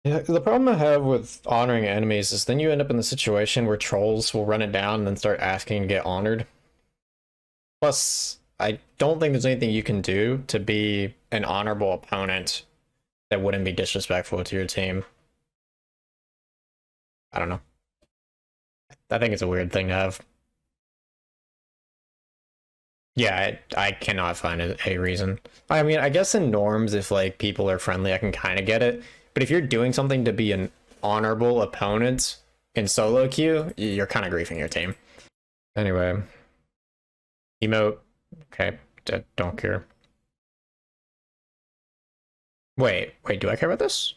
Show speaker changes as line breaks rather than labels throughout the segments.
Yeah, the problem I have with honoring enemies is then you end up in the situation where trolls will run it down and then start asking to get honored. Plus, I don't think there's anything you can do to be an honorable opponent that wouldn't be disrespectful to your team. I don't know. I think it's a weird thing to have. Yeah, I cannot find a reason. I mean, I guess in norms, if like people are friendly, I can kind of get it. But if you're doing something to be an honorable opponent in solo queue, you're kind of griefing your team. Anyway, emote. Okay, don't care. Wait, do I care about this?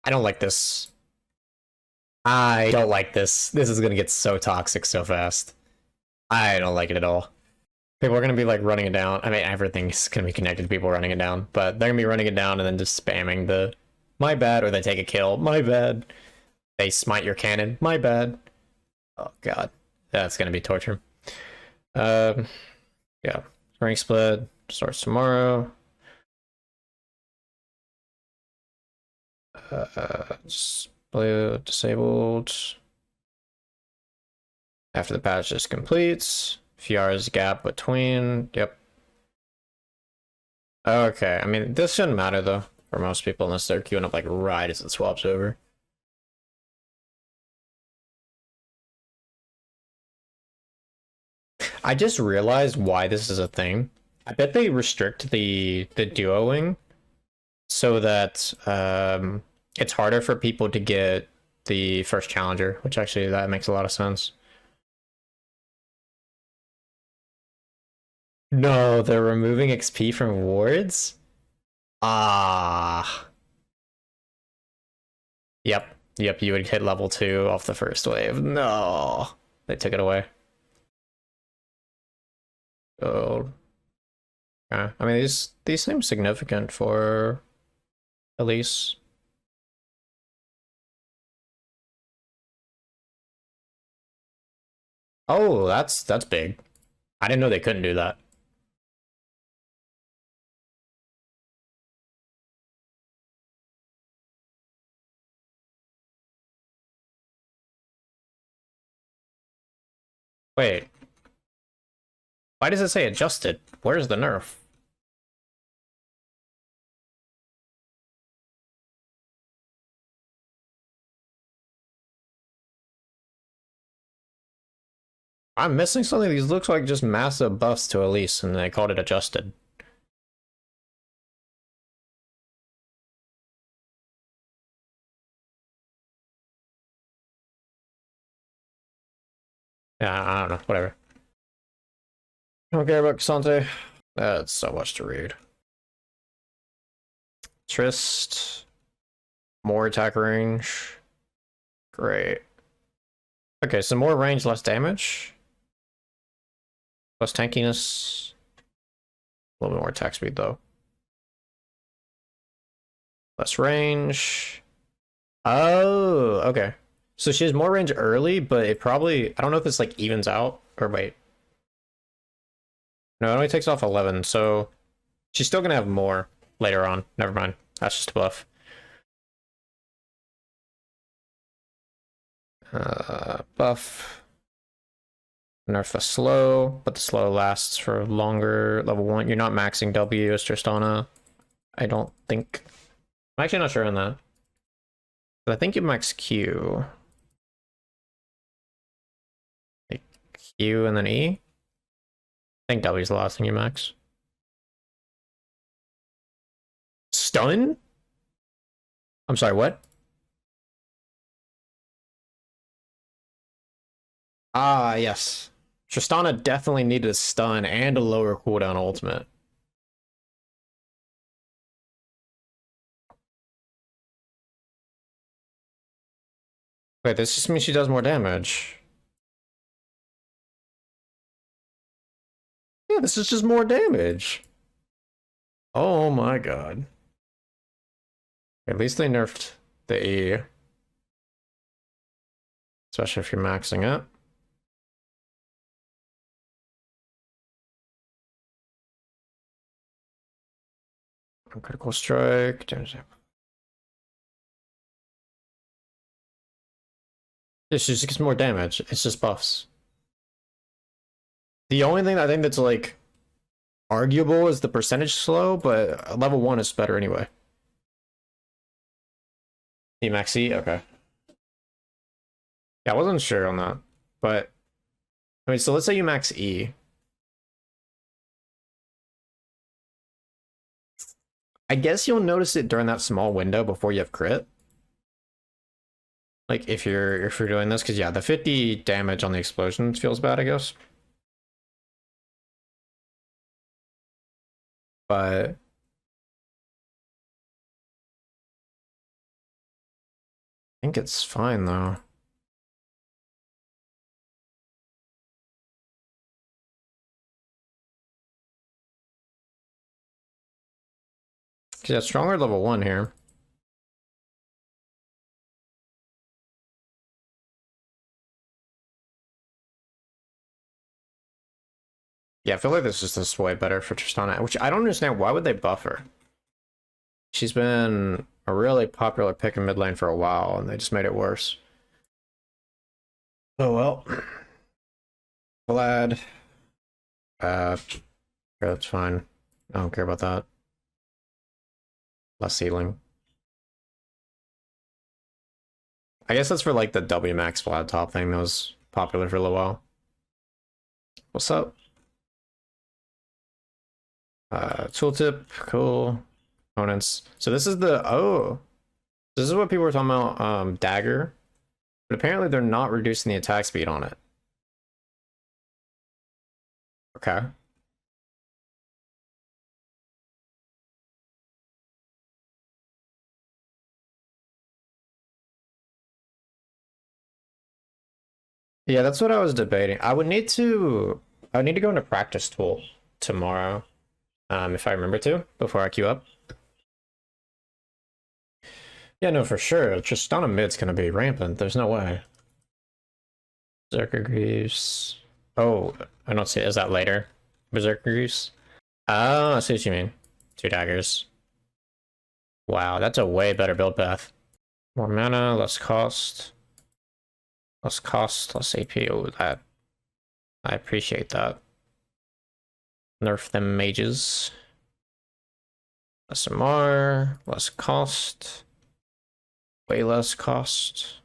I don't like this. I don't like this. This is gonna get so toxic so fast. I don't like it at all. People are gonna be like running it down. I mean, everything's gonna be connected to people running it down, but they're gonna be running it down and then just spamming the my bad, or they take a kill, my bad. They smite your cannon, my bad. Oh god, that's gonna be torture. Um, yeah, rank split starts tomorrow. Blue disabled after the patch is completes. FR's gap between. Yep. Okay, I mean, this shouldn't matter though for most people unless they're queuing up like right as it swaps over. I just realized why this is a thing. I bet they restrict the duoing so that it's harder for people to get the first challenger, which actually that makes a lot of sense. No, they're removing XP from wards? Ah. Yep, you would hit level 2 off the first wave. No. They took it away. Oh. Okay. I mean, these seem significant for Elise. Oh, that's big. I didn't know they couldn't do that. Wait, why does it say adjusted? Where's the nerf? I'm missing something. These looks like just massive buffs to Elise, and they called it adjusted. Yeah, I don't know. Whatever. I don't care about Cassante. That's so much to read. Trist. More attack range. Great. Okay, so more range, less damage. Less tankiness. A little bit more attack speed, though. Less range. Oh, okay. So she has more range early, but it probably... I don't know if this, like, evens out. Or wait. No, it only takes off 11, so... She's still gonna have more later on. Never mind. That's just a buff. Buff. Nerf the slow, but the slow lasts for longer. Level 1. You're not maxing W as Tristana. I don't think. I'm actually not sure on that. But I think you max Q. Like Q and then E. I think W is the last thing you max. Stun? I'm sorry, what? Ah, yes. Tristana definitely needed a stun and a lower cooldown ultimate. Wait, this just means she does more damage. Yeah, this is just more damage. Oh my god. At least they nerfed the E. Especially if you're maxing it. Critical strike. This just gets more damage. It's just buffs. The only thing I think that's like arguable is the percentage slow, but level 1 is better anyway. Max E? Okay. Yeah, I wasn't sure on that. But I mean, so let's say you max E. I guess you'll notice it during that small window before you have crit. Like if you're doing this, because yeah, the 50 damage on the explosions feels bad, I guess. But I think it's fine though. Yeah, stronger level 1 here. Yeah, I feel like this is just way better for Tristana, which I don't understand. Why would they buff her? She's been a really popular pick in mid lane for a while, and they just made it worse. Oh well. Glad. That's fine. I don't care about that. Less healing. I guess that's for like the W max Vlad top thing that was popular for a little while. What's up? Tooltip, cool. Opponents. So this is the this is what people were talking about, dagger. But apparently they're not reducing the attack speed on it. Okay. Yeah, that's what I was debating. I would need to go into practice tool tomorrow. If I remember to, before I queue up. Yeah, no, for sure. Tristana mid's gonna be rampant. There's no way. Berserker Greaves. Oh, I don't see it. Is that later? Berserker Greaves? Oh, I see what you mean. 2 daggers. Wow, that's a way better build path. More mana, less cost. Less cost, less AP. Oh, that. I appreciate that. Nerf them mages. Less MR, less cost. Way less cost.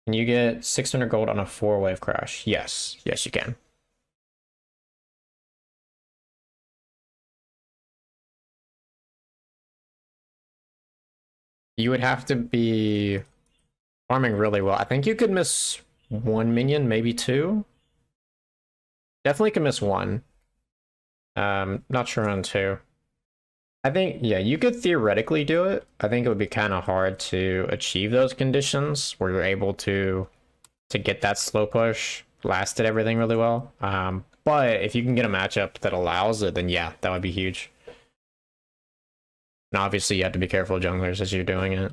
Can you get 600 gold on a 4-wave crash? Yes. Yes, you can. You would have to be farming really well. I think you could miss 1 minion, maybe 2. Definitely can miss 1. Not sure on 2. I think, yeah, you could theoretically do it. I think it would be kind of hard to achieve those conditions where you're able to get that slow push, lasted everything really well. But if you can get a matchup that allows it, then yeah, that would be huge. And obviously you have to be careful of junglers as you're doing it.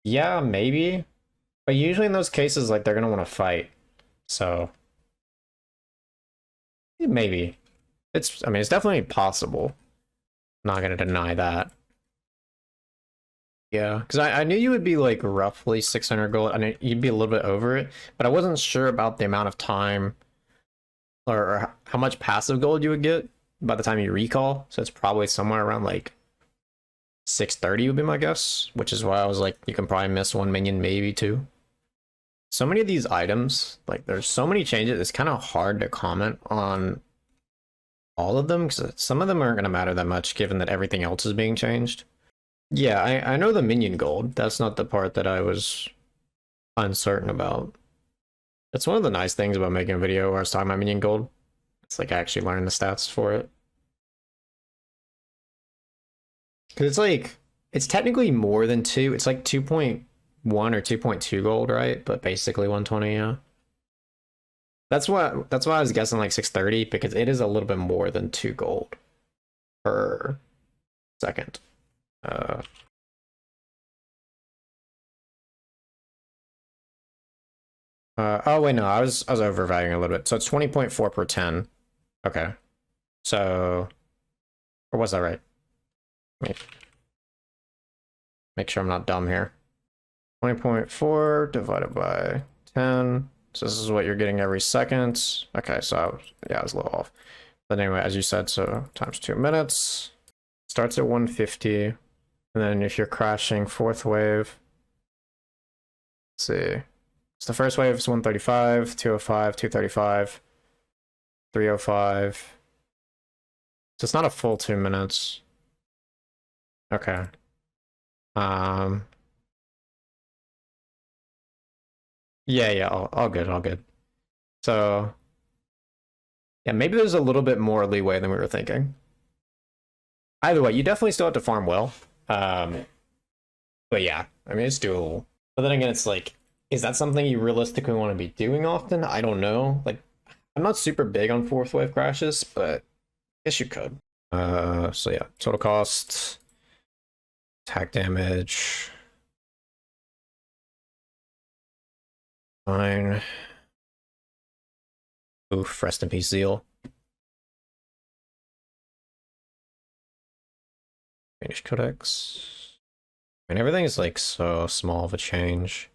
Yeah, maybe. But usually in those cases, like, they're gonna want to fight. So maybe. I mean, it's definitely possible. Not gonna deny that. Yeah, because I knew you would be like roughly 600 gold. I mean, you'd be a little bit over it, but I wasn't sure about the amount of time or how much passive gold you would get by the time you recall. So it's probably somewhere around like 630 would be my guess, which is why I was like, you can probably miss 1 minion, maybe 2. So many of these items, like there's so many changes, it's kind of hard to comment on all of them because some of them aren't going to matter that much given that everything else is being changed. Yeah, I know the minion gold. That's not the part that I was uncertain about. That's one of the nice things about making a video where I was talking about minion gold. It's like I actually learned the stats for it. Because it's like, it's technically more than 2. It's like 2.1 or 2.2 gold, right? But basically 120, yeah. That's why I was guessing like 630, because it is a little bit more than 2 gold. per second. Oh wait, no, I was overvaluing a little bit. So it's 20.4 per 10. Okay. So, or was that right? Make sure I'm not dumb here. 20.4 divided by 10. So this is what you're getting every second. Okay, so yeah, I was a little off. But anyway, as you said, so times 2 minutes. Starts at 150. And then if you're crashing fourth wave, let's see. So the first wave is 135, 205, 235, 305. So it's not a full 2 minutes. Okay. Yeah, all good, all good. So, yeah, maybe there's a little bit more leeway than we were thinking. Either way, you definitely still have to farm well. But yeah, I mean, it's doable. But then again, it's like, is that something you realistically want to be doing often? I don't know. Like, I'm not super big on fourth wave crashes, but I guess you could. So yeah, total cost, attack damage. Fine. Oof, rest in peace, Zeal. Finish codex. I mean, everything is like so small of a change.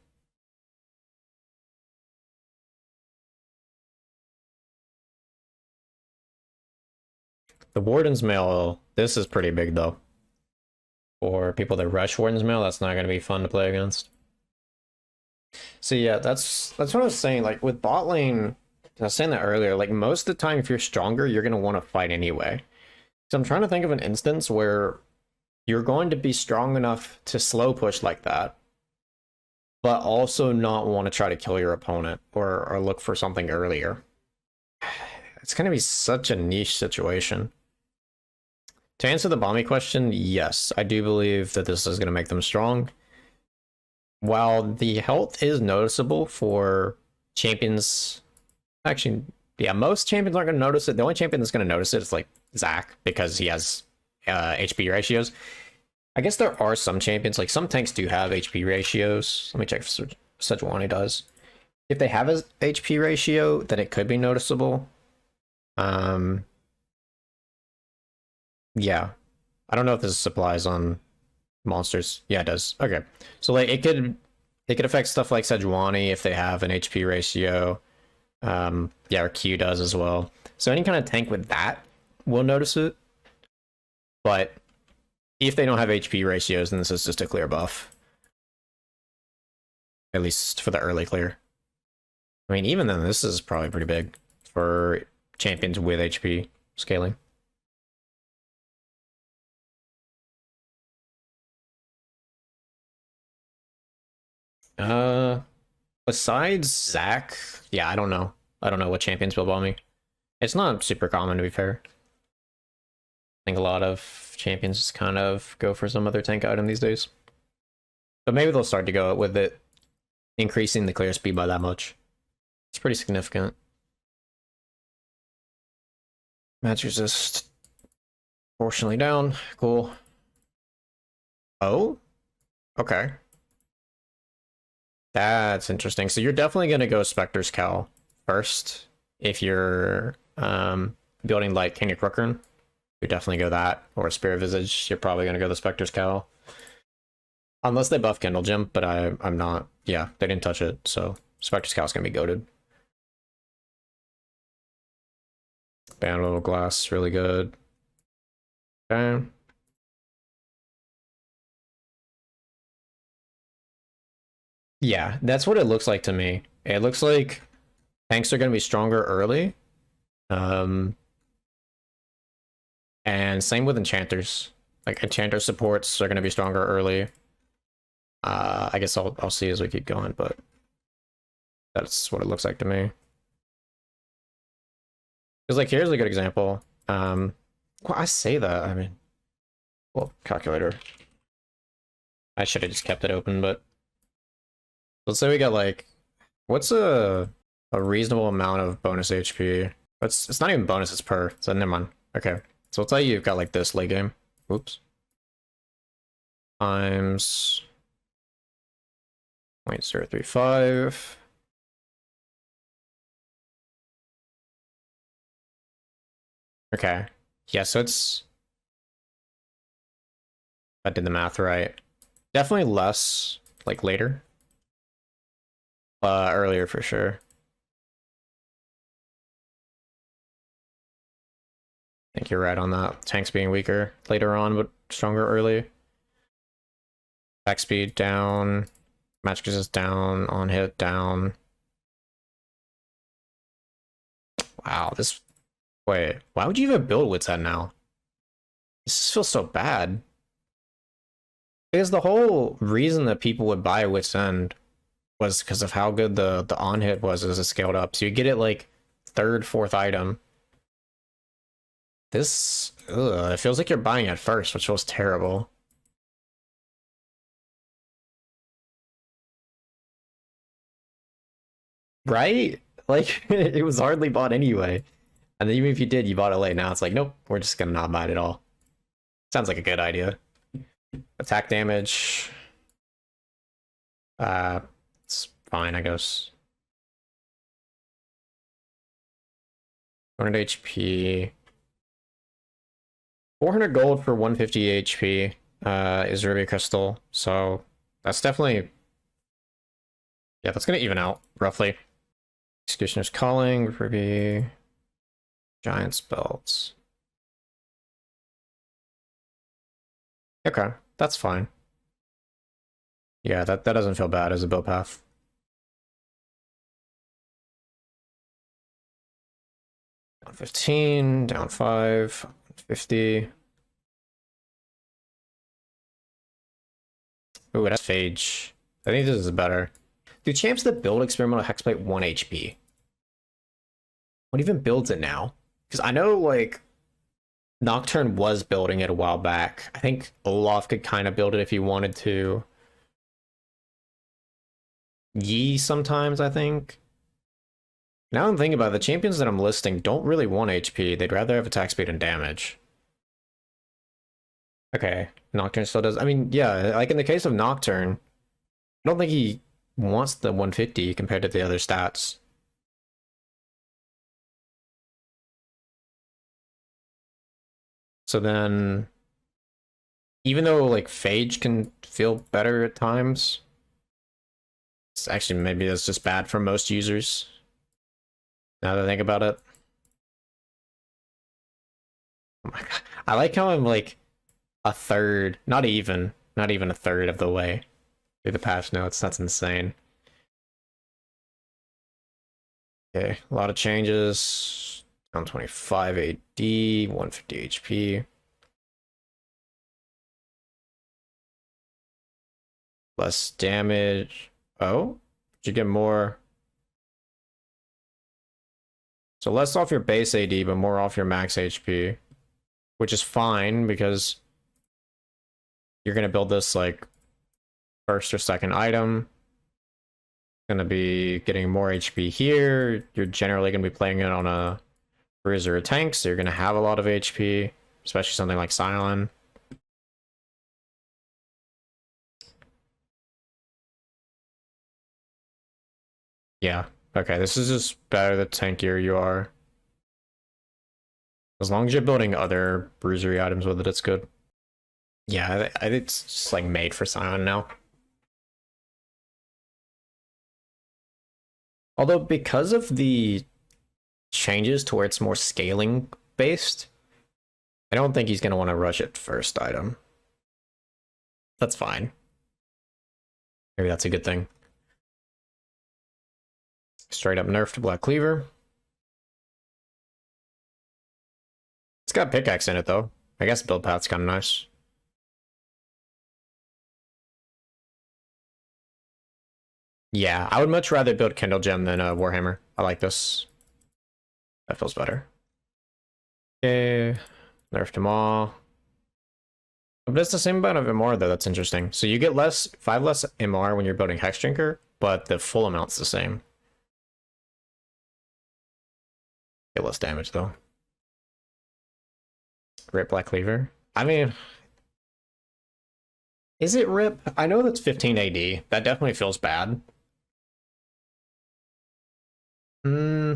The Warden's Mail, this is pretty big though. For people that rush Warden's Mail, that's not going to be fun to play against. So yeah, that's what I was saying. Like with bot lane, I was saying that earlier, like most of the time if you're stronger, you're going to want to fight anyway. So I'm trying to think of an instance where you're going to be strong enough to slow push like that, but also not want to try to kill your opponent or look for something earlier. It's going to be such a niche situation. To answer the Bomby question, yes, I do believe that this is going to make them strong. While the health is noticeable for champions, actually, yeah, most champions aren't going to notice it. The only champion that's going to notice it is like Zac, because he has HP ratios. I guess there are some champions, like some tanks do have HP ratios. Let me check if Sejuani does. If they have an HP ratio, then it could be noticeable. Yeah. I don't know if this applies on monsters. Yeah, it does. Okay. So like it could affect stuff like Sejuani if they have an HP ratio. Yeah, or Q does as well. So any kind of tank with that will notice it. But if they don't have HP ratios, then this is just a clear buff. At least for the early clear. I mean, even then, this is probably pretty big for champions with HP scaling. Besides Zac, yeah, I don't know. I don't know what champions will bomb me. It's not super common, to be fair. I think a lot of champions kind of go for some other tank item these days. But maybe they'll start to go with it increasing the clear speed by that much. It's pretty significant. Match resist proportionally down. Cool. Oh? Okay. That's interesting. So you're definitely going to go Spectre's Cowl first. If you're building like King of Crookern, you definitely go that. Or Spirit Visage, you're probably going to go the Spectre's Cowl. Unless they buff Kindle Gem, but I'm not. Yeah, they didn't touch it, so Spectre's Cow's going to be goated. Band Little Glass, really good. Okay. Yeah, that's what it looks like to me. It looks like tanks are going to be stronger early. And same with enchanters. Like enchanter supports are going to be stronger early. I guess I'll see as we keep going, but that's what it looks like to me. Because like here's a good example. Well, I say that, I mean, well, calculator. I should have just kept it open, but let's say we got like, what's a reasonable amount of bonus HP? It's not even bonus, it's per, so never mind. Okay. So I'll tell you, you've got like this late game. Oops. Times 0.035. Okay. Yeah, so it's... I did the math right. Definitely less, like, later. Earlier for sure. I think you're right on that. Tanks being weaker later on, but stronger early. Attack speed down. Magic resist down. On hit down. Wow, this... Wait, why would you even build Wit's End now? This feels so bad. Because the whole reason that people would buy Wit's End was because of how good the on hit was as it scaled up. So you get it like third, fourth item. This, it feels like you're buying it first, which feels terrible. Right? Like, it was hardly bought anyway. And then even if you did, you bought it late. Now it's like, nope, we're just gonna not buy it at all. Sounds like a good idea. Attack damage. It's fine, I guess. 100 HP. 400 gold for 150 HP is Ruby Crystal. So that's definitely... Yeah, that's gonna even out, roughly. Executioner's Calling, Ruby... Giant's Belts. Okay, that's fine. Yeah, that doesn't feel bad as a build path. Down 15, down 5, 50. Ooh, that's Phage. I think this is better. Do champs that build Experimental Hexblade 1 HP? What even builds it now? Because I know, like, Nocturne was building it a while back. I think Olaf could kind of build it if he wanted to. Yi sometimes, I think. Now I'm thinking about it, the champions that I'm listing don't really want HP. They'd rather have attack speed and damage. Okay, Nocturne still does. I mean, yeah, like in the case of Nocturne, I don't think he wants the 150 compared to the other stats. So then, even though like Phage can feel better at times, it's actually maybe that's just bad for most users. Now that I think about it. Oh my god. I like how I'm like a third, not even a third of the way through the patch notes. That's insane. Okay, a lot of changes. Down 25 AD, 150 HP. Less damage. Oh, did you get more? So less off your base AD, but more off your max HP. Which is fine, because you're going to build this, like, first or second item. Going to be getting more HP here. You're generally going to be playing it on a bruiser or tank, so you're going to have a lot of HP, especially something like Silent. Yeah, okay, this is just better the tankier you are. As long as you're building other bruisery items with it, it's good. Yeah, it's just like made for Silent now. Although because of the changes to where it's more scaling based, I don't think he's going to want to rush it first item. That's fine. Maybe that's a good thing. Straight up nerf to Black Cleaver. It's got pickaxe in it though. I guess build path's kind of nice. Yeah, I would much rather build Kindle Gem than a Warhammer. I like this. That feels better. Okay, nerfed them all. But it's the same amount of MR though, that's interesting. So you get 5 less MR when you're building Hex Drinker, but the full amount's the same. Get less damage though. Rip Black Cleaver. I mean, is it rip? I know that's 15 AD. That definitely feels bad. Hmm.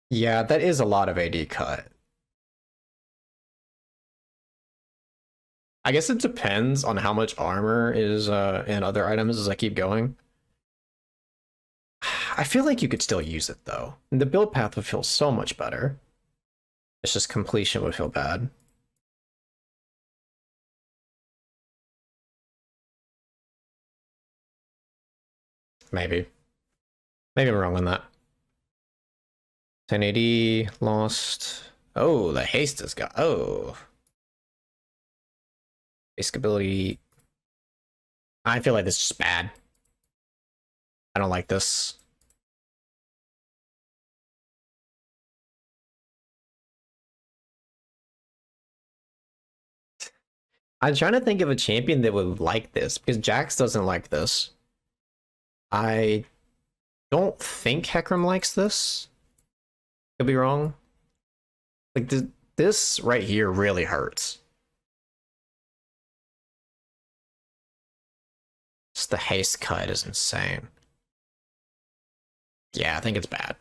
Yeah, that is a lot of AD cut. I guess it depends on how much armor is in other items as I keep going. I feel like you could still use it though. The build path would feel so much better. It's just completion would feel bad. Maybe. Maybe I'm wrong on that. 1080 lost. Oh, the haste has got. Oh. Basic ability. I feel like this is bad. I don't like this. I'm trying to think of a champion that would like this because Jax doesn't like this. I don't think Hecarim likes this. Could be wrong. Like this right here really hurts. Just the haste cut is insane. Yeah, I think it's bad.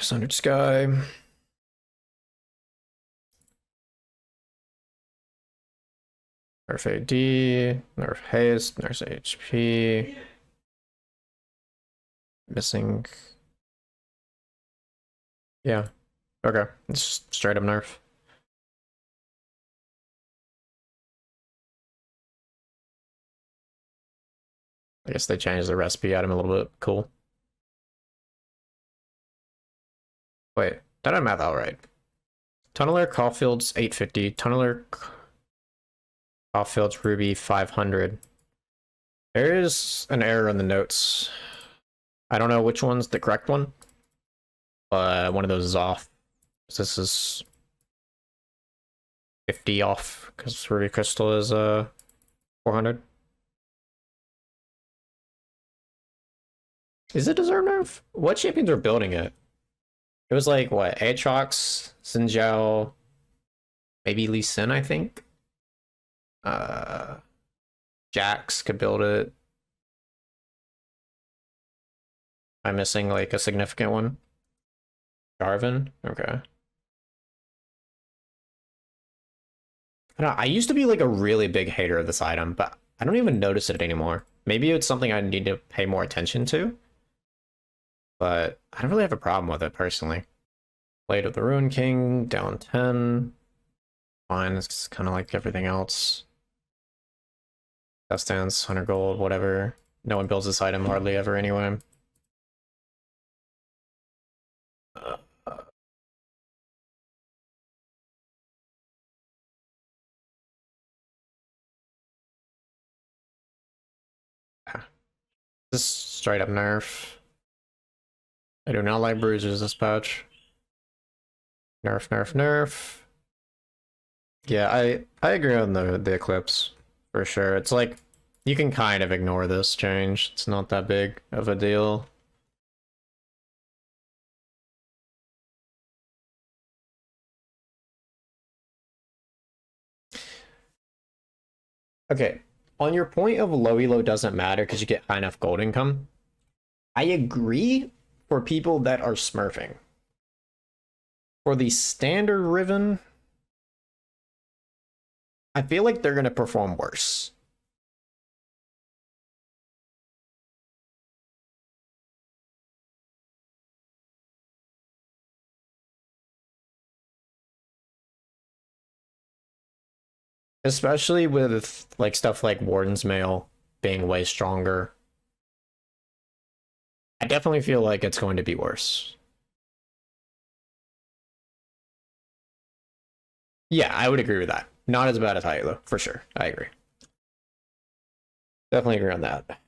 Sundered Sky. Nerf AD, nerf haste, nerf HP. Missing. Yeah. Okay. It's straight up nerf. I guess they changed the recipe item a little bit. Cool. Wait, did I math out right? Tunneler Caulfield's 850. Tunneler Caulfield's Ruby 500. There is an error in the notes. I don't know which one's the correct one, but one of those is off. This is 50 off because Ruby Crystal is 400. Is it deserve nerf? What champions are building it? It was like what? Aatrox, Xin Zhao, maybe Lee Sin, I think. Jax could build it. I'm missing like a significant one. Jarvan, okay. I don't know, I used to be like a really big hater of this item, but I don't even notice it anymore. Maybe it's something I need to pay more attention to, but I don't really have a problem with it personally. Blade of the Ruin King, down 10. Fine, it's kind of like everything else. That stands 100 gold, whatever. No one builds this item hardly ever anyway. This is straight up nerf. I do not like bruises this patch. Nerf, nerf, nerf. Yeah, I agree on the Eclipse for sure. It's like you can kind of ignore this change. It's not that big of a deal. Okay, on your point of low elo doesn't matter because you get high enough gold income. I agree for people that are smurfing. For the standard Riven, I feel like they're going to perform worse. Especially with like stuff like Warden's Mail being way stronger. I definitely feel like it's going to be worse. Yeah, I would agree with that. Not as bad as high elo, for sure. I agree. Definitely agree on that.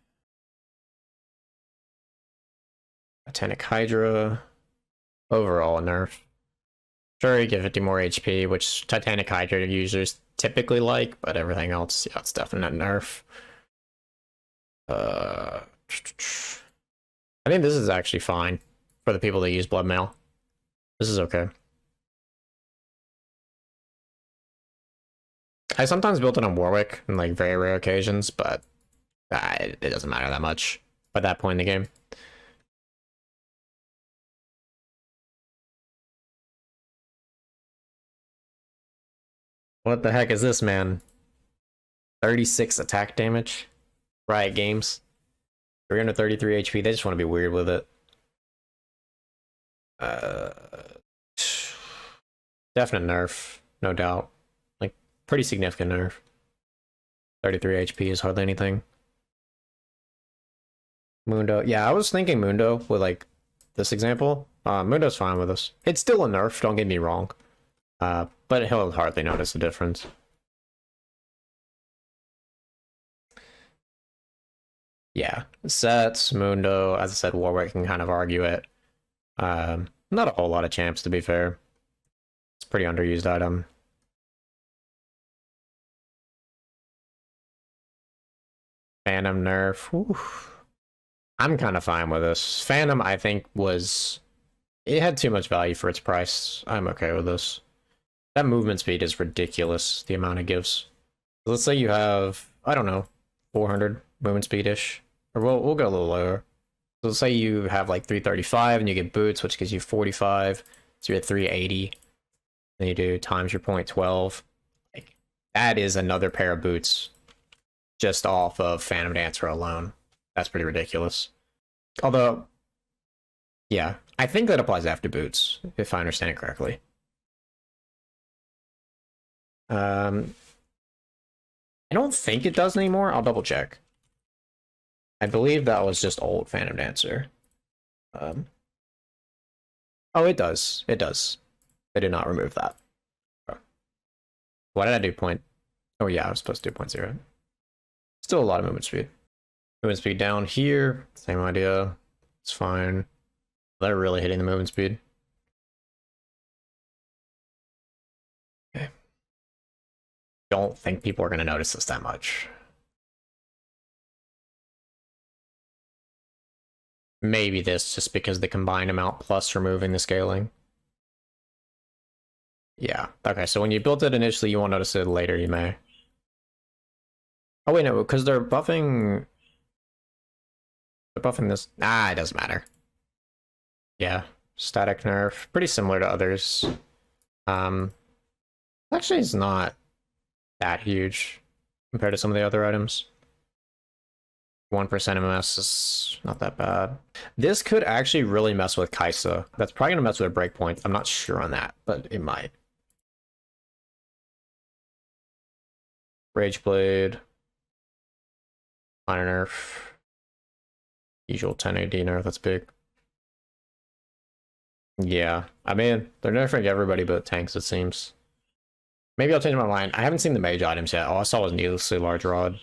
Titanic Hydra. Overall, a nerf. Sure, you get 50 more HP, which Titanic Hydra users typically like, but everything else, yeah, it's definitely a nerf. I think this is actually fine for the people that use blood mail. This is okay. I sometimes built it on Warwick in like very rare occasions, but it doesn't matter that much by that point in the game. What the heck is this, man? 36 attack damage? Riot Games. 333 HP, they just want to be weird with it. Definite nerf, no doubt. Like, pretty significant nerf. 33 HP is hardly anything. Mundo, yeah, I was thinking Mundo with, like, this example. Mundo's fine with us. It's still a nerf, don't get me wrong. But he'll hardly notice the difference. Yeah, sets, Mundo, as I said, Warwick can kind of argue it. Not a whole lot of champs, to be fair. It's a pretty underused item. Phantom nerf. Oof. I'm kind of fine with this. Phantom, I think, it had too much value for its price. I'm okay with this. That movement speed is ridiculous, the amount it gives. Let's say you have, I don't know, 400 movement speed-ish. Or we'll go a little lower. So let's say you have like 335 and you get boots, which gives you 45. So you're at 380. Then you do times your 0.12. Like, that is another pair of boots just off of Phantom Dancer alone. That's pretty ridiculous. Although, yeah, I think that applies after boots, if I understand it correctly. I don't think it does anymore. I'll double check. I believe that was just old Phantom Dancer. Oh, it does. It does. They did not remove that. Why did I do point? Oh yeah, I was supposed to do 0.0. Still a lot of movement speed. Movement speed down here. Same idea. It's fine. They're really hitting the movement speed. Okay. Don't think people are going to notice this that much. Maybe this, just because the combined amount plus removing the scaling. Yeah, okay, so when you built it initially, you won't notice it later, you may. Oh wait, no, because they're buffing... They're buffing this... Ah, it doesn't matter. Yeah, static nerf, pretty similar to others. Actually, it's not that huge compared to some of the other items. 1% MS is not that bad. This could actually really mess with Kaisa. That's probably going to mess with a breakpoint. I'm not sure on that, but it might. Rageblade. Minor nerf. Usual 10 AD nerf, that's big. Yeah, I mean, they're nerfing everybody but tanks, it seems. Maybe I'll change my mind. I haven't seen the mage items yet. All I saw was needlessly large rod.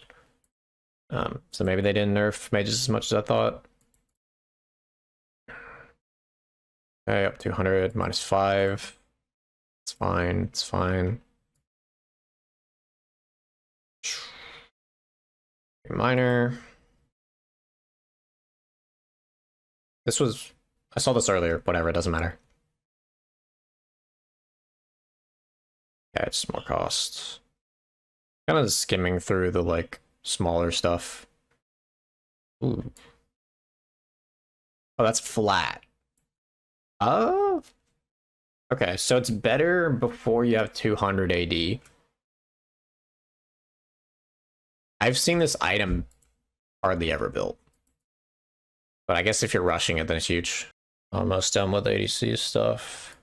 So maybe they didn't nerf mages as much as I thought. Okay, up to 100, -5. It's fine, it's fine. Minor. This was... I saw this earlier, whatever, it doesn't matter. Yeah, it's more cost. Kind of skimming through the, like, smaller stuff. Ooh. Oh, that's flat. Oh. Okay, so it's better before you have 200 AD. I've seen this item hardly ever built. But I guess if you're rushing it, then it's huge. Almost done with ADC stuff.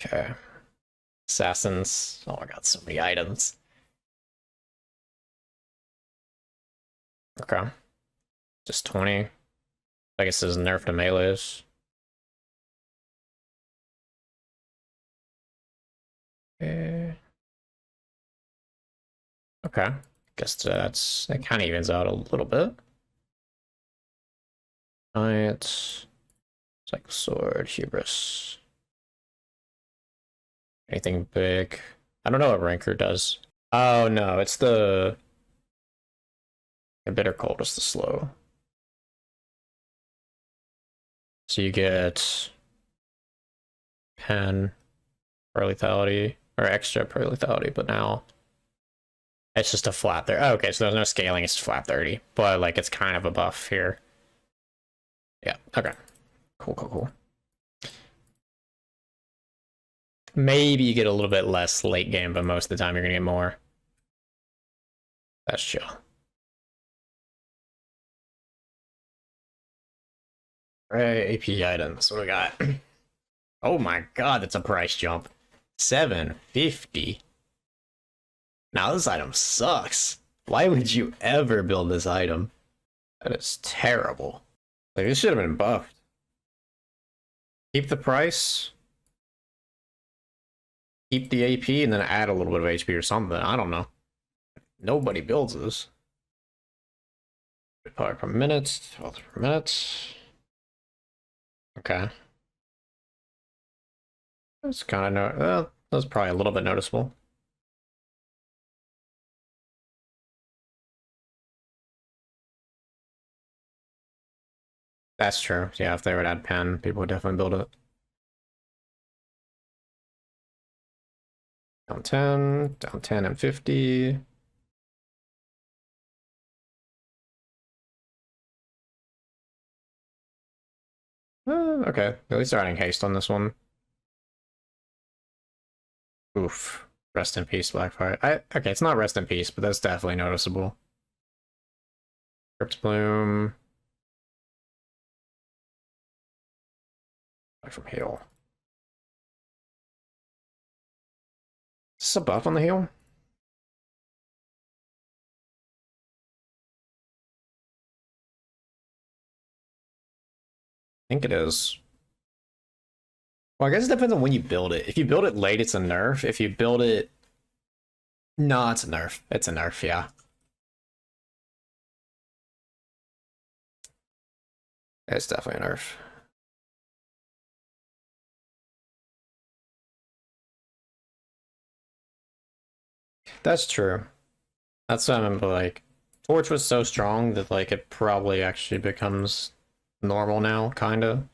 Okay. Assassins. Oh, I got so many items. Okay. Just 20. I guess this is nerf to melees. Okay. Guess that kind of evens out a little bit. Giant. Cycle sword, hubris. Anything big? I don't know what ranker does. Oh no, it's the bitter cold is the slow. So you get pen per lethality, or extra per lethality, but now it's just a flat there. Oh, okay, so there's no scaling, it's flat 30. But like it's kind of a buff here. Yeah, okay. Cool, cool, cool. Maybe you get a little bit less late game, but most of the time you're gonna get more. That's chill. Alright, AP items. What do we got? Oh my god, that's a price jump. 750. Now this item sucks. Why would you ever build this item? That is terrible. Like, this should have been buffed. Keep the price. Keep the AP and then add a little bit of HP or something. I don't know. Nobody builds this. Power per minute, 12 per minute. Okay. That's kind of that's probably a little bit noticeable. That's true. Yeah, if they would add pen, people would definitely build it. Down 10 and 50. Okay, at least they're adding haste on this one. Oof. Rest in peace, Blackfire. Okay, it's not rest in peace, but that's definitely noticeable. Crypt Bloom. From heal. Is this a buff on the heal? I think it is. Well, I guess it depends on when you build it. If you build it late, it's a nerf. If you build it... No, it's a nerf. It's a nerf, yeah. It's definitely a nerf. That's true. That's what I remember, like, Torch was so strong that, like, it probably actually becomes normal now, kinda.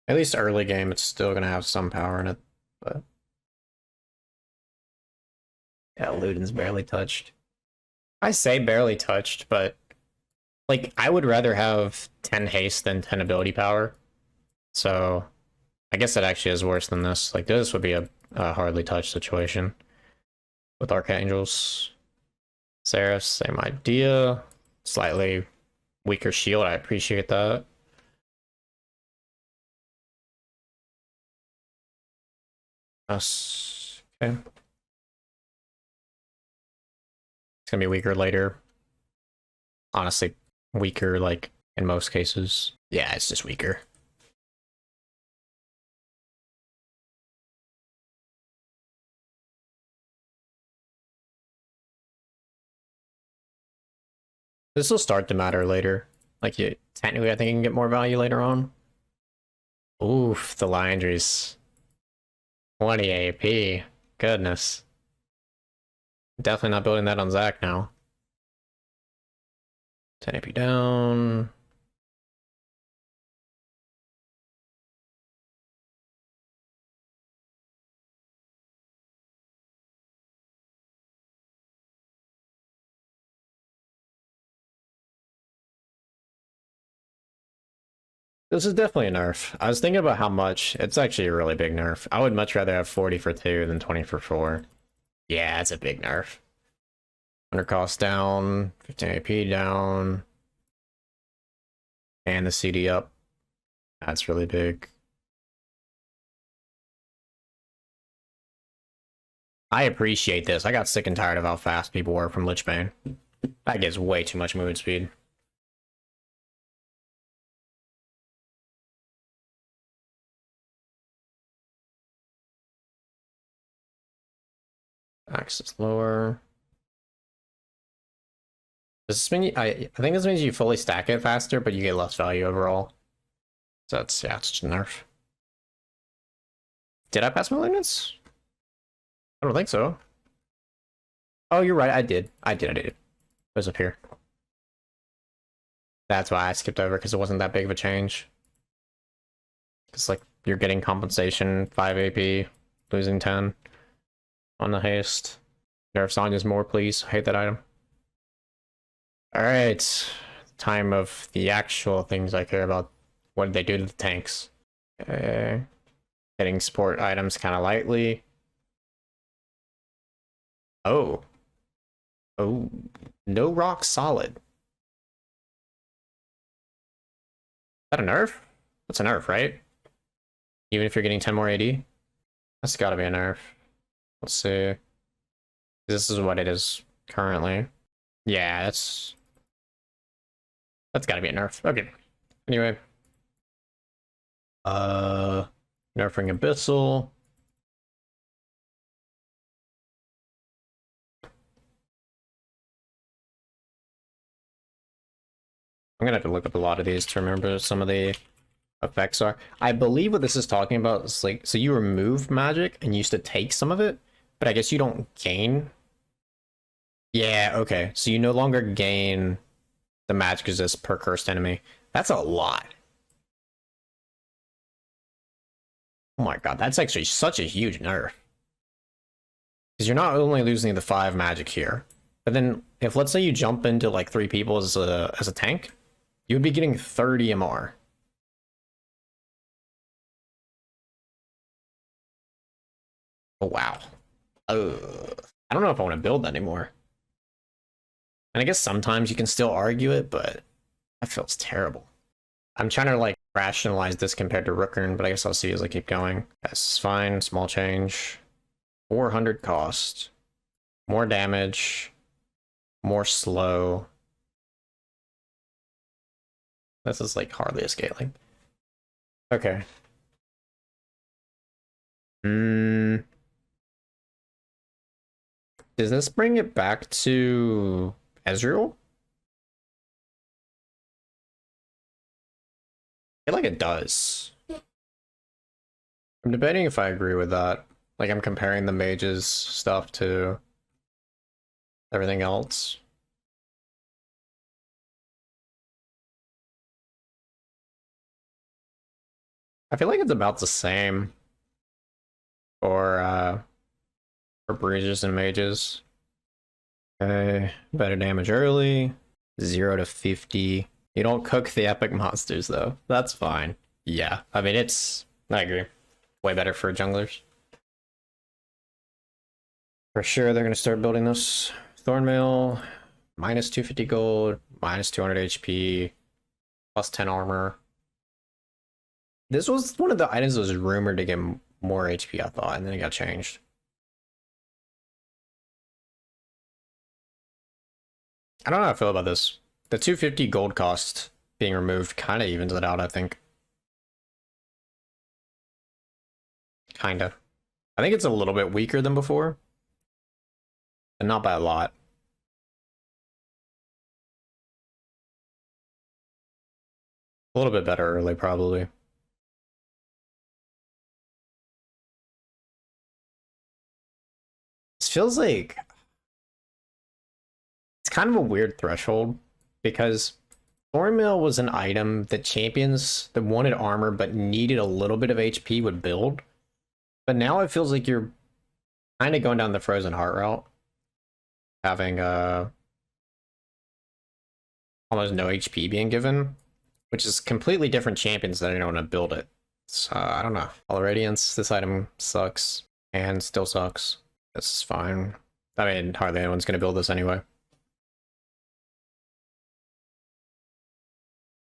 At least early game, it's still gonna have some power in it, but... Yeah, Luden's barely touched. I say barely touched, but... Like, I would rather have 10 haste than 10 ability power. So, I guess that actually is worse than this. Like, this would be a hardly touched situation. With Archangels. Seraphs, same idea. Slightly weaker shield, I appreciate that. Us. Okay. It's gonna be weaker later. Honestly, weaker, like, in most cases. Yeah, it's just weaker. This will start to matter later. Like, technically, I think you can get more value later on. Oof, the Liandry's 20 AP. Goodness. Definitely not building that on Zach now. 10 AP down. This is definitely a nerf. I was thinking about how much. It's actually a really big nerf. I would much rather have 40 for 2 than 20 for 4. Yeah, it's a big nerf. 100 cost down, 15 AP down, and the CD up. That's really big. I appreciate this. I got sick and tired of how fast people were from Lichbane. That gives way too much movement speed. Access lower. Does this mean I think this means you fully stack it faster, but you get less value overall. So that's, yeah, it's just a nerf. Did I pass Malignance? I don't think so. Oh, you're right, I did. I did. It was up here. That's why I skipped over, because it wasn't that big of a change. Because, like, you're getting compensation, 5 AP, losing 10 on the haste. Nerf Sonya's more, please. I hate that item. Alright. Time of the actual things I care about. What did they do to the tanks? Okay. Hitting support items kind of lightly. Oh. Oh. No rock solid. Is that a nerf? That's a nerf, right? Even if you're getting 10 more AD? That's gotta be a nerf. Let's see. This is what it is currently. Yeah, that's gotta be a nerf. Okay. Anyway. Nerfing Abyssal. I'm gonna have to look up a lot of these to remember some of the effects are. I believe what this is talking about is like, so you remove magic and you used to take some of it, but I guess you don't gain. Yeah, okay. So you no longer gain the magic resist per cursed enemy. That's a lot. Oh my god, that's actually such a huge nerf. Because you're not only losing the 5 magic here, but then if let's say you jump into like 3 people as a tank, you would be getting 30 MR. Oh wow. I don't know if I want to build that anymore. And I guess sometimes you can still argue it, but that feels terrible. I'm trying to like rationalize this compared to Rookern, but I guess I'll see as I keep going. This is fine, small change. 400 cost. More damage. More slow. This is like hardly a scaling. Okay. Does this bring it back to Ezreal? I feel like it does. I'm debating if I agree with that. Like, I'm comparing the mages stuff to everything else. I feel like it's about the same for breaches and mages. Okay, better damage early. 0 to 50. You don't cook the epic monsters though. That's fine. Yeah, I mean I agree. Way better for junglers. For sure they're gonna start building this. Thornmail, minus 250 gold, minus 200 HP, plus 10 armor. This was one of the items that was rumored to get more HP, I thought, and then it got changed. I don't know how I feel about this. The 250 gold cost being removed kind of evens it out, I think. Kinda. I think it's a little bit weaker than before. And not by a lot. A little bit better early, probably. This feels like... It's kind of a weird threshold, because Thornmail was an item that champions that wanted armor but needed a little bit of HP would build. But now it feels like you're kind of going down the Frozen Heart route. Having almost no HP being given, which is completely different champions that I don't want to build it. So I don't know. All Radiance, this item sucks and still sucks. This is fine. I mean, hardly anyone's gonna build this anyway.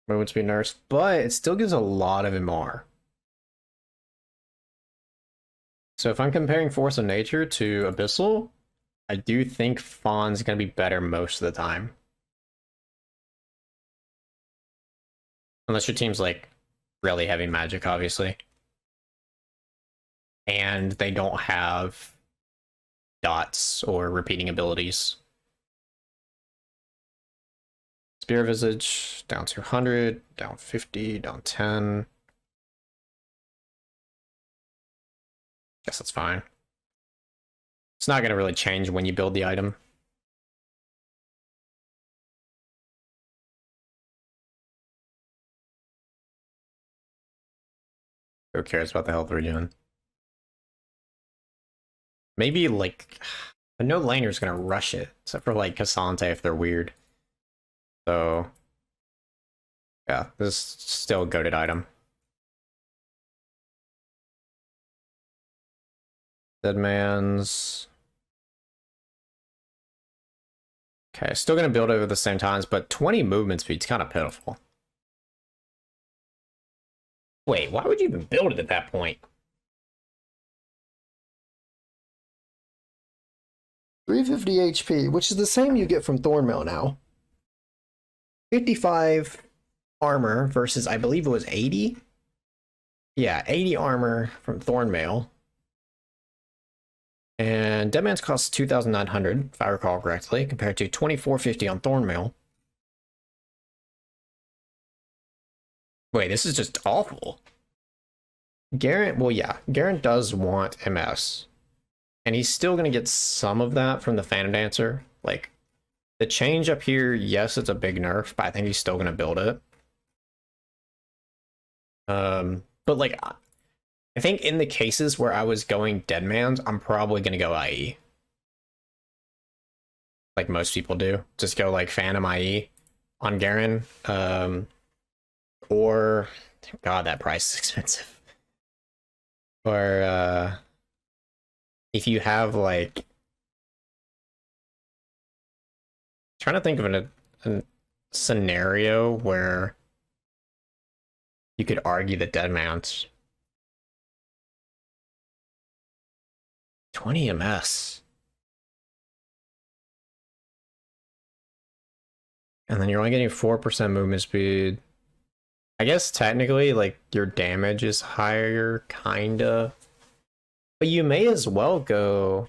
Movement speed nerfs, but it still gives a lot of MR. So if I'm comparing Force of Nature to Abyssal, I do think Fawn's gonna be better most of the time. Unless your team's like really heavy magic, obviously. And they don't have dots or repeating abilities. Spear Visage, down 200, down 50, down 10. Guess that's fine. It's not going to really change when you build the item. Who cares about the health regen? Maybe, like, no laner's gonna rush it, except for, like, Cassante if they're weird. So, yeah, this is still a goated item. Deadman's... Okay, still gonna build it at the same times, but 20 movement speed's kind of pitiful. Wait, why would you even build it at that point? 350 HP, which is the same you get from Thornmail now. 55 armor versus, I believe it was 80? Yeah, 80 armor from Thornmail. And Deadman's costs 2,900, if I recall correctly, compared to 2,450 on Thornmail. Wait, this is just awful. Garrett, well, yeah, Garrett does want MS. And he's still going to get some of that from the Phantom Dancer. Like, the change up here, yes, it's a big nerf, but I think he's still going to build it. But, like, I think in the cases where I was going Deadman's, I'm probably going to go IE. Like most people do. Just go, like, Phantom IE on Garen. Or, God, that price is expensive. Or, if you have, like... Trying to think of a scenario where you could argue the Deadman's 20 MS. And then you're only getting 4% movement speed. I guess technically, like, your damage is higher, kinda. But you may as well go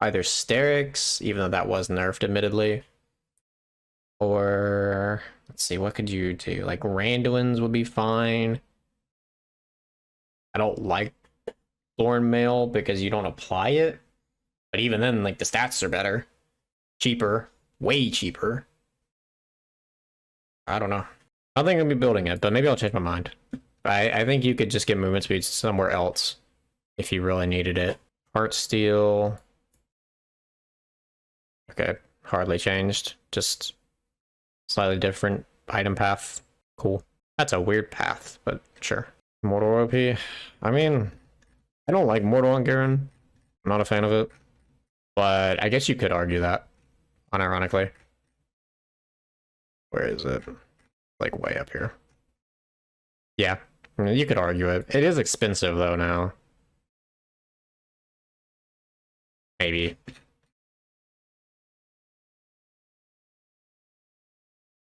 either Sterix, even though that was nerfed, admittedly. Or, let's see, what could you do? Like, Randuin's would be fine. I don't like Thornmail because you don't apply it. But even then, like, the stats are better. Cheaper. Way cheaper. I don't know. I don't think I'll be building it, but maybe I'll change my mind. I think you could just get movement speed somewhere else if you really needed it. Heart Steel. Okay, hardly changed. Just slightly different item path. Cool. That's a weird path, but sure. Mortal OP. I mean, I don't like Mortal on Garen. I'm not a fan of it. But I guess you could argue that, unironically. Where is it? Like way up here. Yeah, I mean, you could argue it. It is expensive though now. Maybe.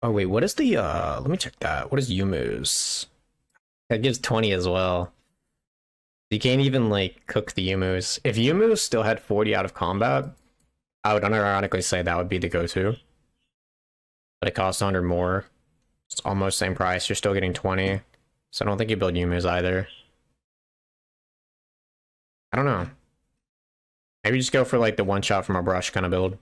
Oh wait, what is the let me check that. What is Yumu's? That gives 20 as well. You can't even like cook the Yumu's. If Yumu still had 40 out of combat, I would unironically say that would be the go-to. But it costs 100 more. It's almost same price. You're still getting 20. So I don't think you build Yumu's either. I don't know. Maybe just go for like the one shot from a brush kind of build.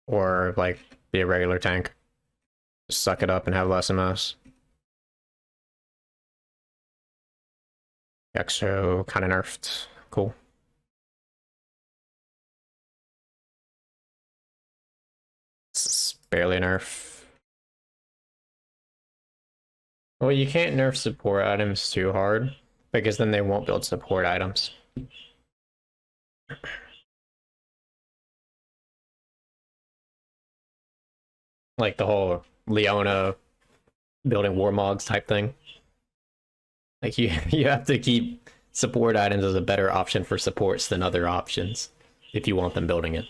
Or like be a regular tank. Just suck it up and have less MS. Exo kind of nerfed. Cool. It's barely a nerf. Well, you can't nerf support items too hard, because then they won't build support items. Like the whole Leona building Warmogs type thing. Like you have to keep support items as a better option for supports than other options if you want them building it.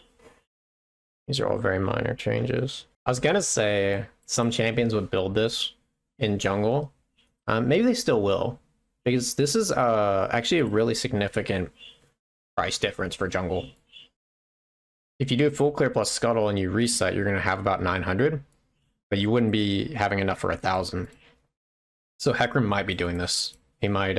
These are all very minor changes. I was gonna say some champions would build this in jungle. Maybe they still will, because this is actually a really significant price difference for jungle. If you do full clear plus scuttle and you reset, you're gonna have about 900, but you wouldn't be having enough for 1,000. So Hecarim might be doing this. He might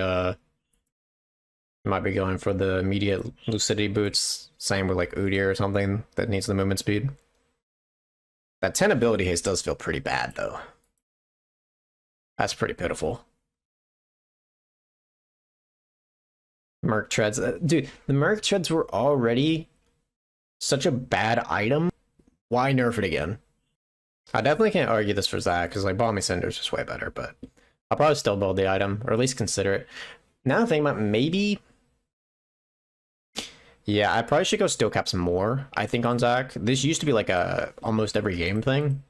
be going for the immediate lucidity boots. Same with like Udyr or something that needs the movement speed. That 10 ability haste does feel pretty bad though. That's pretty pitiful. Merc Treads. Dude, the Merc Treads were already such a bad item. Why nerf it again? I definitely can't argue this for Zach, because like Balmy Cinder's just way better, but I'll probably still build the item, or at least consider it. Now thinking about maybe... Yeah, I probably should go Steel Caps more, I think, on Zach. This used to be like a almost every game thing.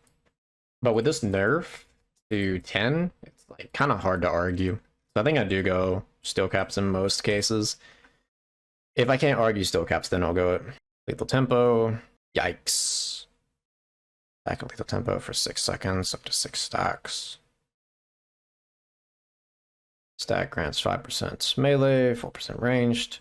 But with this nerf to 10, it's like kind of hard to argue. So I think I do go Steel Caps in most cases. If I can't argue Steel Caps, then I'll go it. Lethal Tempo. Yikes. Back in Lethal Tempo for 6 seconds, up to 6 stacks. Stack grants 5% melee, 4% ranged.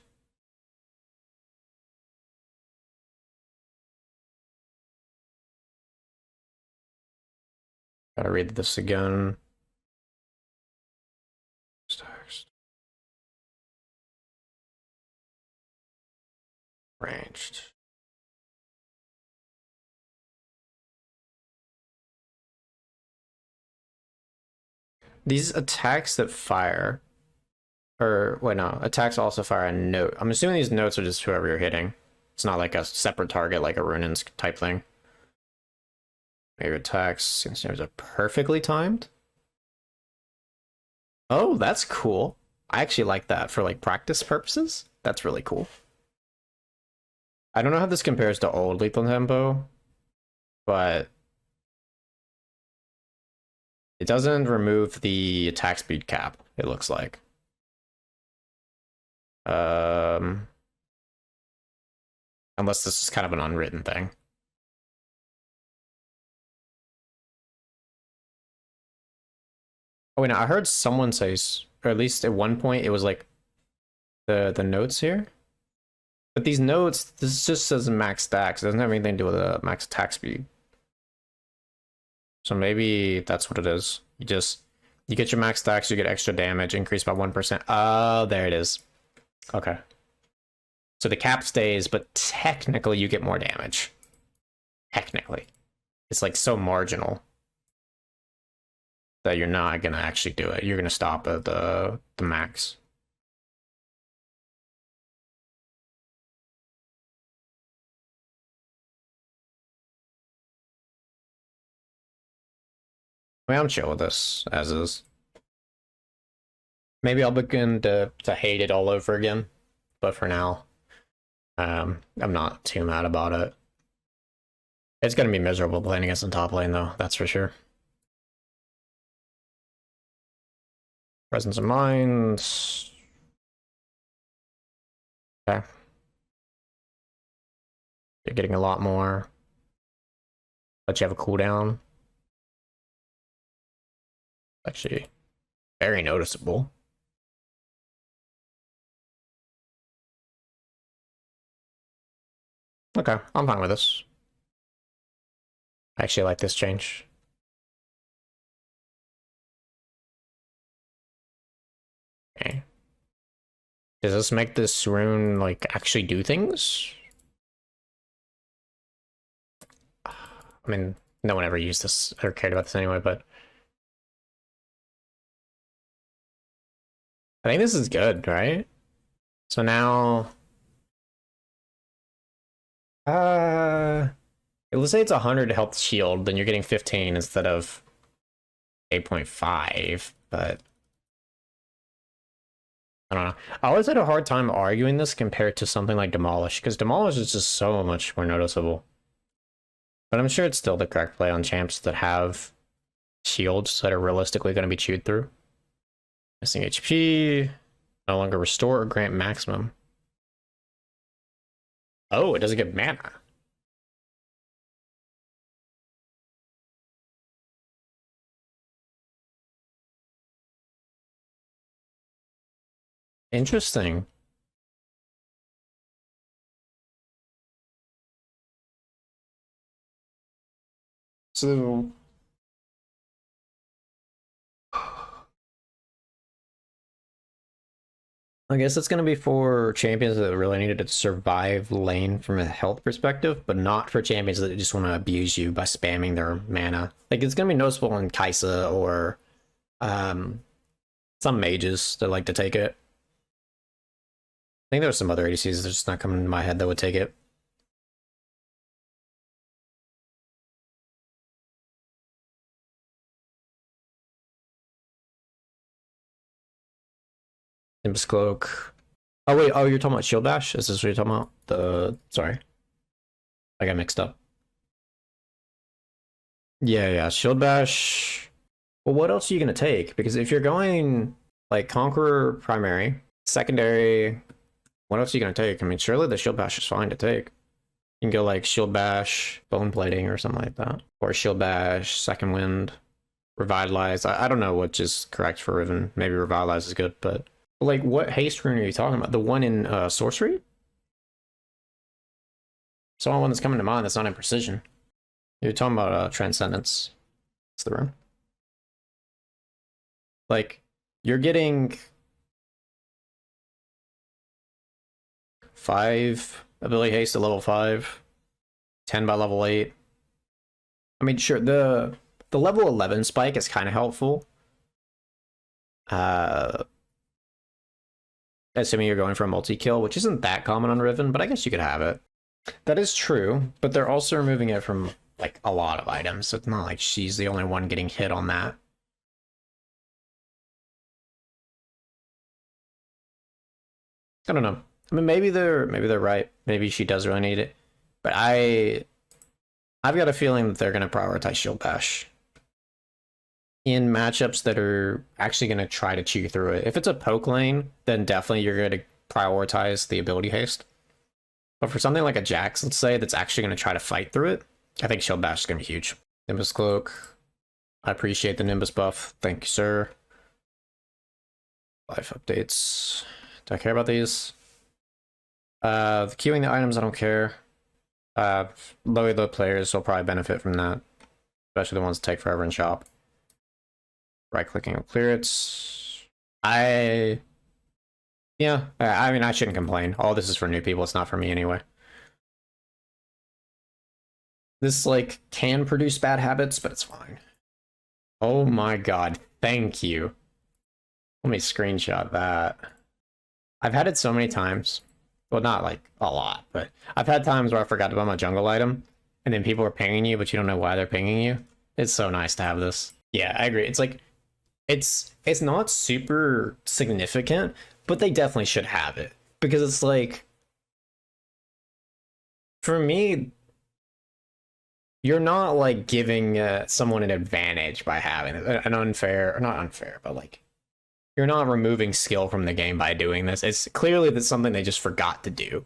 Gotta read this again. Stacks. Ranged. These attacks that fire, or wait, no, attacks also fire a note. I'm assuming these notes are just whoever you're hitting. It's not like a separate target like a Runin's type thing. Maybe attacks since are perfectly timed. Oh, that's cool. I actually like that for like practice purposes. That's really cool. I don't know how this compares to old Lethal Tempo, but it doesn't remove the attack speed cap, it looks like. Unless this is kind of an unwritten thing. Oh wait, no, I heard someone say, or at least at one point, it was like the notes here. But these notes, this just says max stacks. It doesn't have anything to do with the max attack speed. So maybe that's what it is. You get your max stacks, you get extra damage, increased by 1%. Oh, there it is. Okay. So the cap stays, but technically you get more damage. Technically. It's like so marginal that you're not gonna actually do it. You're gonna stop at the max. I mean, I'm chill with this as is. Maybe I'll begin to hate it all over again, but for now, I'm not too mad about it. It's gonna be miserable playing against the top lane though, that's for sure. Presence of mind. Okay. You're getting a lot more. But you have a cooldown. Actually, very noticeable. Okay, I'm fine with this. I actually like this change. Okay. Does this make this rune, like, actually do things? I mean, no one ever used this or cared about this anyway, but... I think this is good, right? So now... let's say it's 100 health shield, then you're getting 15 instead of 8.5, but... I don't know. I always had a hard time arguing this compared to something like Demolish, because Demolish is just so much more noticeable. But I'm sure it's still the correct play on champs that have shields that are realistically going to be chewed through. Missing HP, no longer restore or grant maximum. Oh, it doesn't get mana. Interesting. So... I guess it's going to be for champions that really needed to survive lane from a health perspective, but not for champions that just want to abuse you by spamming their mana. Like, it's going to be noticeable in Kaisa or Some mages that like to take it. I think there's some other ADCs that are just not coming to my head that would take it. Nimbus Cloak. Oh wait, oh you're talking about Shield Bash? Is this what you're talking about? Sorry. I got mixed up. Yeah, Shield Bash. Well, what else are you gonna take? Because if you're going like Conqueror primary, secondary, what else are you gonna take? I mean, surely the Shield Bash is fine to take. You can go like Shield Bash, Bone Plating, or something like that. Or Shield Bash, Second Wind, Revitalize. I don't know which is correct for Riven. Maybe Revitalize is good, but like what haste rune are you talking about? The one in Sorcery? It's the only one that's coming to mind that's not in Precision. You're talking about Transcendence. It's the rune. Like, you're getting 5 ability haste at level 5, 10 by level 8. I mean, sure, the level 11 spike is kind of helpful. Assuming you're going for a multi-kill, which isn't that common on Riven, but I guess you could have it. That is true, but they're also removing it from, like, a lot of items, so it's not like she's the only one getting hit on that. I don't know. I mean, maybe they're right. Maybe she does really need it, but I've got a feeling that they're going to prioritize Shield Bash in matchups that are actually going to try to chew through it. If it's a poke lane, then definitely you're going to prioritize the ability haste. But for something like a Jax, let's say, that's actually going to try to fight through it, I think Shield Bash is going to be huge. Nimbus Cloak. I appreciate the Nimbus buff. Thank you, sir. Life updates. Do I care about these? Queuing the items, I don't care. Low players will probably benefit from that, especially the ones that take forever in shop. Right-clicking will clear it. I mean, I shouldn't complain. All this is for new people. It's not for me anyway. This, like, can produce bad habits, but it's fine. Oh my god, thank you. Let me screenshot that. I've had it so many times. Well, not, like, a lot, but I've had times where I forgot to buy my jungle item, and then people are pinging you, but you don't know why they're pinging you. It's so nice to have this. Yeah, I agree. It's like, it's not super significant, but they definitely should have it. Because it's like, for me, you're not like giving someone an advantage by having an unfair, or not unfair, but like, you're not removing skill from the game by doing this. It's clearly that's something they just forgot to do.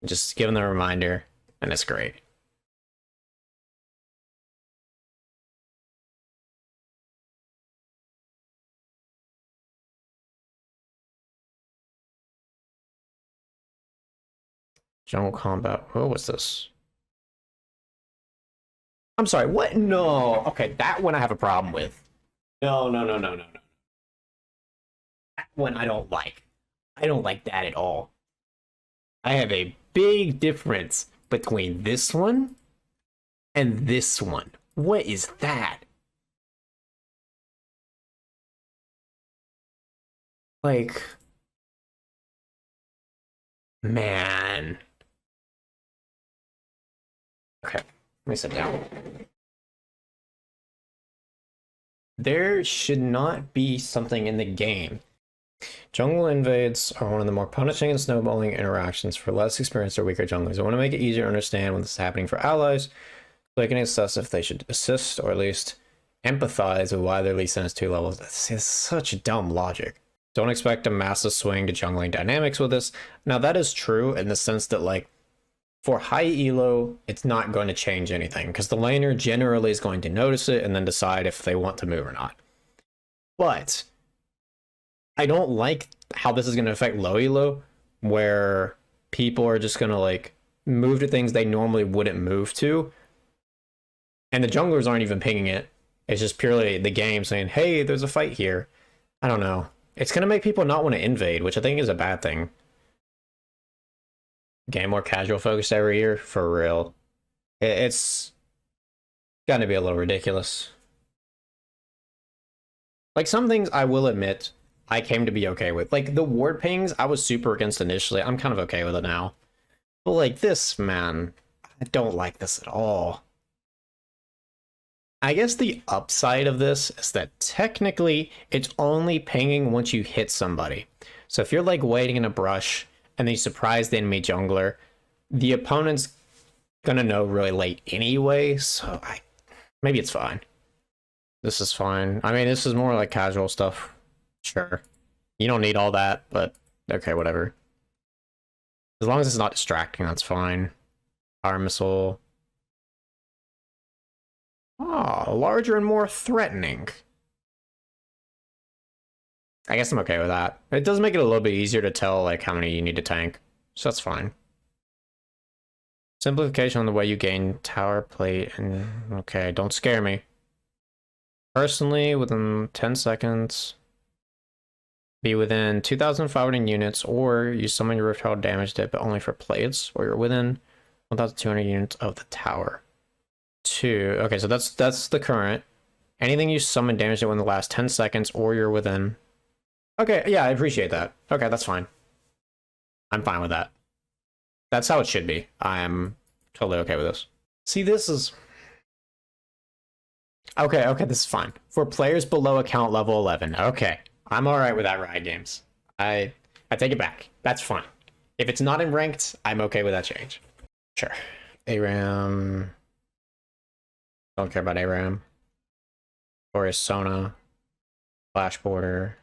Just give them the reminder, and it's great. Jungle combat. What was this? I'm sorry, what? No. Okay, that one I have a problem with. No. That one I don't like. I don't like that at all. I have a big difference between this one and this one. What is that? Like, man. Okay, let me sit down. There should not be something in the game. Jungle invades are one of the more punishing and snowballing interactions for less experienced or weaker junglers. I want to make it easier to understand when this is happening for allies, so they can assess if they should assist or at least empathize with why their Lee Sin is 2 levels. This is such dumb logic. Don't expect a massive swing to jungling dynamics with this. Now that is true in the sense that, like, for high elo, it's not going to change anything because the laner generally is going to notice it and then decide if they want to move or not. But I don't like how this is going to affect low elo, where people are just going to like move to things they normally wouldn't move to, and the junglers aren't even pinging it. It's just purely the game saying, hey, there's a fight here. I don't know. It's going to make people not want to invade, which I think is a bad thing. Game more casual focused every year, for real. It's gonna be a little ridiculous. Like, some things I will admit I came to be okay with. Like, the ward pings, I was super against initially. I'm kind of okay with it now. But, like, this, man, I don't like this at all. I guess the upside of this is that technically it's only pinging once you hit somebody. So if you're, like, waiting in a brush and then you surprise the enemy jungler, the opponent's gonna know really late anyway, so maybe it's fine. This is fine. I mean, this is more like casual stuff. Sure. You don't need all that, but okay, whatever. As long as it's not distracting, that's fine. Power missile. Oh, larger and more threatening. I guess I'm okay with that. It does make it a little bit easier to tell like how many you need to tank, so that's fine. Simplification on the way you gain tower plate and okay, don't scare me. Personally, within 10 seconds, be within 2,500 units, or you summon your roof tower damage it, but only for plates, or you're within 1,200 units of the tower. 2. Okay, so that's the current. Anything you summon damage it within the last 10 seconds, or you're within. Okay, yeah, I appreciate that. Okay, that's fine. I'm fine with that. That's how it should be. I am totally okay with this. See, this is. Okay, this is fine. For players below account level 11. Okay. I'm alright with that, Riot Games. I take it back. That's fine. If it's not in ranked, I'm okay with that change. Sure. ARAM. Don't care about ARAM. Or is Sona. Flash border.